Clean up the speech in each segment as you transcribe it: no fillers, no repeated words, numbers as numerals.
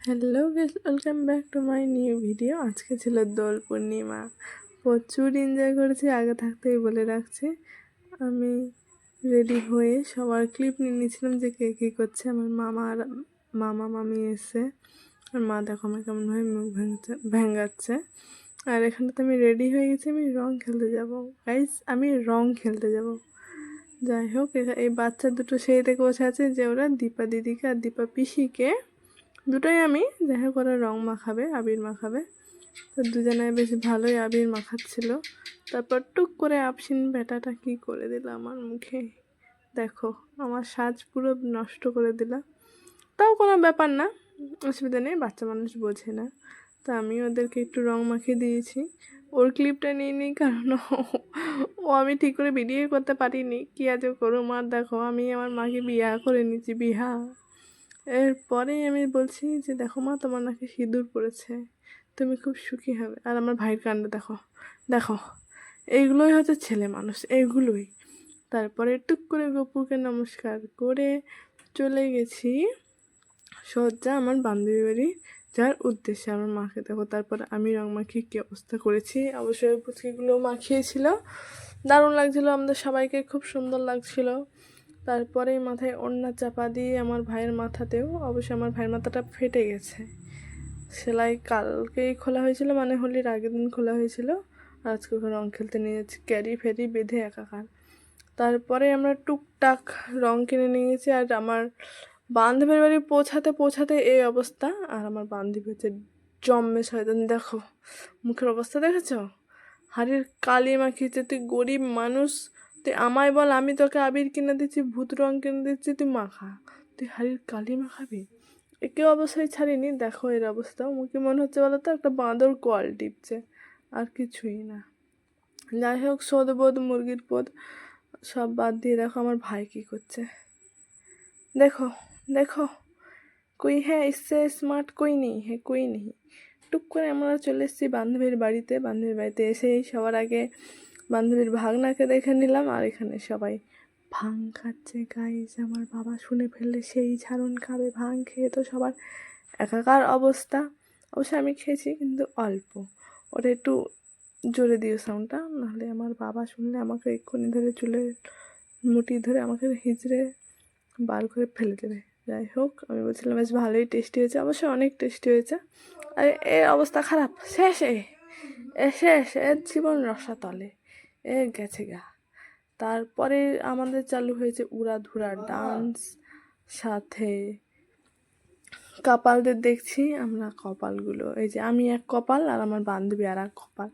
Hello guys, welcome back to my new video. আজকে ছিল দোল পূর্ণিমা, প্রচুর এনজয় করেছি। আগে থাকতেই বলে রাখছি, আমি রেডি হয়ে সবার ক্লিপ নিয়ে নিয়েছিলাম যে কে কী করছে। আমার মামা মামি এসে, আর মা দেখো আমার কেমন হয় মুখ ভেঙাচ্ছে। আর এখানটাতে আমি রেডি হয়ে গেছি, আমি রং খেলতে যাব। গাইস, আমি রং খেলতে যাব। যাই হোক, এই বাচ্চা দুটো সেই থেকে বসে আছে যে ওরা দীপা দিদিকে আর দীপা পিসিকে দুটোই আমি যাই হোক ওরা রং মাখাবে, আবির মাখাবে। তো দুজনে বেশ ভালোই আবির মাখাচ্ছিল। তারপর টুক করে আফসিন বেটাটা কি করে দিল আমার মুখে। দেখো, আমার সাজ পুরো নষ্ট করে দিল। তাও কোনো ব্যাপার না, অসুবিধা নেই, বাচ্চা মানুষ বোঝে না। তো আমি ওদেরকে একটু রং মাখিয়ে দিয়েছি। ওর ক্লিপটা নিয়ে নিই, কারণ আমি ঠিক করে ভিডিও করতে পারিনি। কী আজ করুম। আর দেখো, আমি আমার মাকে বিয়া করে নিয়েছি, বিহা। এরপরেই আমি বলছি যে দেখো মা, তোমার নাকি সিঁদুর পড়েছে, তুমি খুব সুখী হবে। আর আমার ভাইয়ের কাণ্ড দেখো দেখো, এইগুলোই হচ্ছে ছেলে মানুষ, এইগুলোই। তারপরে টুক করে গপুকে নমস্কার করে চলে গেছি সোজা আমার বান্ধবী বাড়ি যার উদ্দেশ্যে। আমার মাকে দেখো, তারপর আমি রং মাখিয়ে কী অবস্থা করেছি। অবশ্যই পুচকিগুলো মাখিয়েছিল, দারুণ লাগছিলো আমাদের সবাইকে, খুব সুন্দর লাগছিল। তারপরে মাথায় ওড়না চাপা দিয়ে আমার ভাইয়ের মাথাতেও, অবশ্যই আমার ভাইয়ের মাথাটা ফেটে গেছে। সেলাই কালকেই খোলা হয়েছিল, মানে হোলির আগের দিন খোলা হয়েছিল। আর আজকে ওকে রং খেলতে নিয়ে যাচ্ছি, ক্যারি ফেরি বেঁধে একাকার। তারপরে আমরা টুকটাক রং কিনে নিয়ে গেছি। আর আমার বান্ধবীর বাড়ি পৌঁছাতে এই অবস্থা। আর আমার বান্ধবী হচ্ছে জম্মে শয়তান। দেখো মুখের অবস্থা দেখেছ, হাড়ির কালি মাখিয়েছে। তুই গরিব মানুষ, তুই আমায় বল, আমি তোকে আবির কিনে দিচ্ছি, ভূত রং কিনে দিচ্ছি, তুই মাখা, তুই হাড়ির কালি মাখাবি। একে অবশ্যই ছাড়িনি। দেখো এর অবস্থা, মুখে মনে হচ্ছে বলো তো একটা বাঁদর কোয়াল টিপছে, আর কিছুই না। যাই হোক, সোদবোধ মুরগির পোদ সব বাদ দিয়ে দেখো আমার ভাই কী করছে। देखो देखो, कोई है इससे स्मार्ट कोई नहीं है, कोई नहीं। টুক করে আমরা চলে এসেছি বান্ধবীর বাড়িতে। বান্ধবীর বাড়িতে এসেই সবার আগে বান্ধবীর ভাগনাকে দেখে নিলাম। আর এখানে সবাই ভাং খাচ্ছে গাইস। আমার বাবা শুনে ফেললে সেই ঝাড়ন খাবে। ভাং খেয়ে তো সবার একাকার অবস্থা। অবশ্য আমি খেয়েছি, কিন্তু অল্প। ওটা একটু জোরে দিও সাউন্ডটা, নাহলে আমার বাবা শুনলে আমাকে এক্ষুনি ধরে চুলে মুটি ধরে আমাকে হিজড়ে বার করে ফেলে দেবে। যাই হোক, আমি বলছিলাম বেশ ভালোই টেস্টি হয়েছে, অবশ্যই অনেক টেস্টি হয়েছে। আর এর অবস্থা খারাপ, শেষ শেষ, এর জীবন রসাতলে, এ গেছে গা। তারপরে আমাদের চালু হয়েছে উড়াধুরা ডান্স, সাথে কপালদের দেখছি আমরা। কপালগুলো এই যে, আমি এক কপাল আর আমার বান্ধবী আর এক কপাল।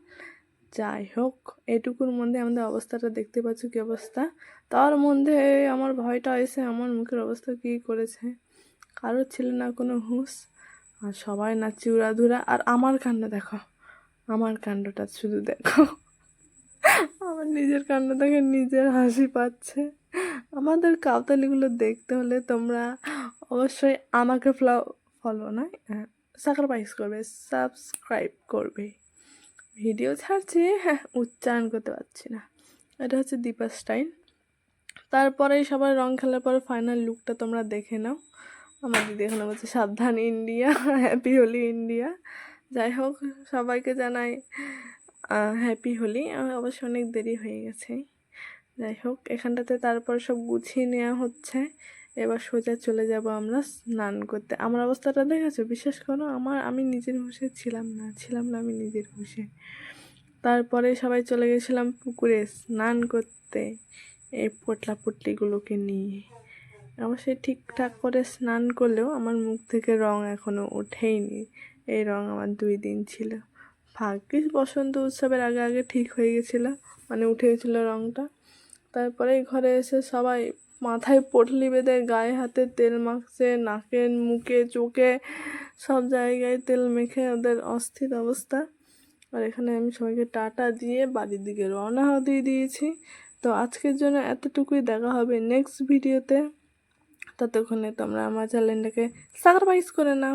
যাই হোক, এটুকুর মধ্যে আমাদের অবস্থাটা দেখতে পাচ্ছ কী অবস্থা। তার মধ্যে আমার ভয়টা এসে আমার মুখের অবস্থা কী করেছে, কারোর ছিল না কোনো হুঁশ। আর সবাই নাচছে উড়াধুরা। আর আমার কাণ্ড দেখো, আমার কাণ্ডটা শুধু দেখো, আমার নিজের কাণ্ড দেখে নিজের হাসি পাচ্ছে। আমাদের কাউতালিগুলো দেখতে হলে তোমরা অবশ্যই আমাকে ফলো নয়, সাবস্ক্রাইব করবে, সাবস্ক্রাইব করবে। ভিডিও ছাড়ছি, হ্যাঁ উচ্চারণ করতে পারছি না। এটা হচ্ছে দীপা স্টাইল। তারপরেই সবাই রং খেলার পরে ফাইনাল লুকটা তোমরা দেখে নাও। আমার দিদি এখানে বলছে সাবধান ইন্ডিয়া, হ্যাপি হোলি ইন্ডিয়া। যাই হোক, সবাইকে জানাই হ্যাপি হোলি। অবশ্য অনেক দেরি হয়ে গেছে। যাই হোক, এখানটাতে তারপর সব গুছিয়ে নেওয়া হচ্ছে। এবার সোজা চলে যাব আমরা স্নান করতে। আমার অবস্থাটা দেখেছো, বিশ্বাস করো, আমি নিজের হুঁশে ছিলাম না আমি নিজের হুঁশে। তারপরে সবাই চলে গেছিলাম পুকুরে স্নান করতে, এই পোটলা পুটলিগুলোকে নিয়ে। অবশ্যই ঠিকঠাক করে স্নান করলেও আমার মুখ থেকে রং এখনও ওঠেইনি। এই রং আমার 2 দিন ছিল। ভাগ্যিস বসন্ত উৎসবের আগে আগে ঠিক হয়ে গেছিলো, মানে উঠে গেছিলো রংটা। তারপরে ঘরে এসে সবাই মাথায় পটলি বেঁধে গায়ে হাতে তেল মাখছে, নাকে মুখে চোখে সব জায়গায় তেল মেখে ওদের অস্থির অবস্থা। আর এখানে আমি সবাইকে টাটা দিয়ে বাড়ির দিকে রওনা দিয়ে দিয়েছি। তো আজকের জন্য এতটুকুই, দেখা হবে নেক্সট ভিডিওতে। ততক্ষণে তোমরা আমার চ্যানেলটাকে সাবস্ক্রাইব করে নাও।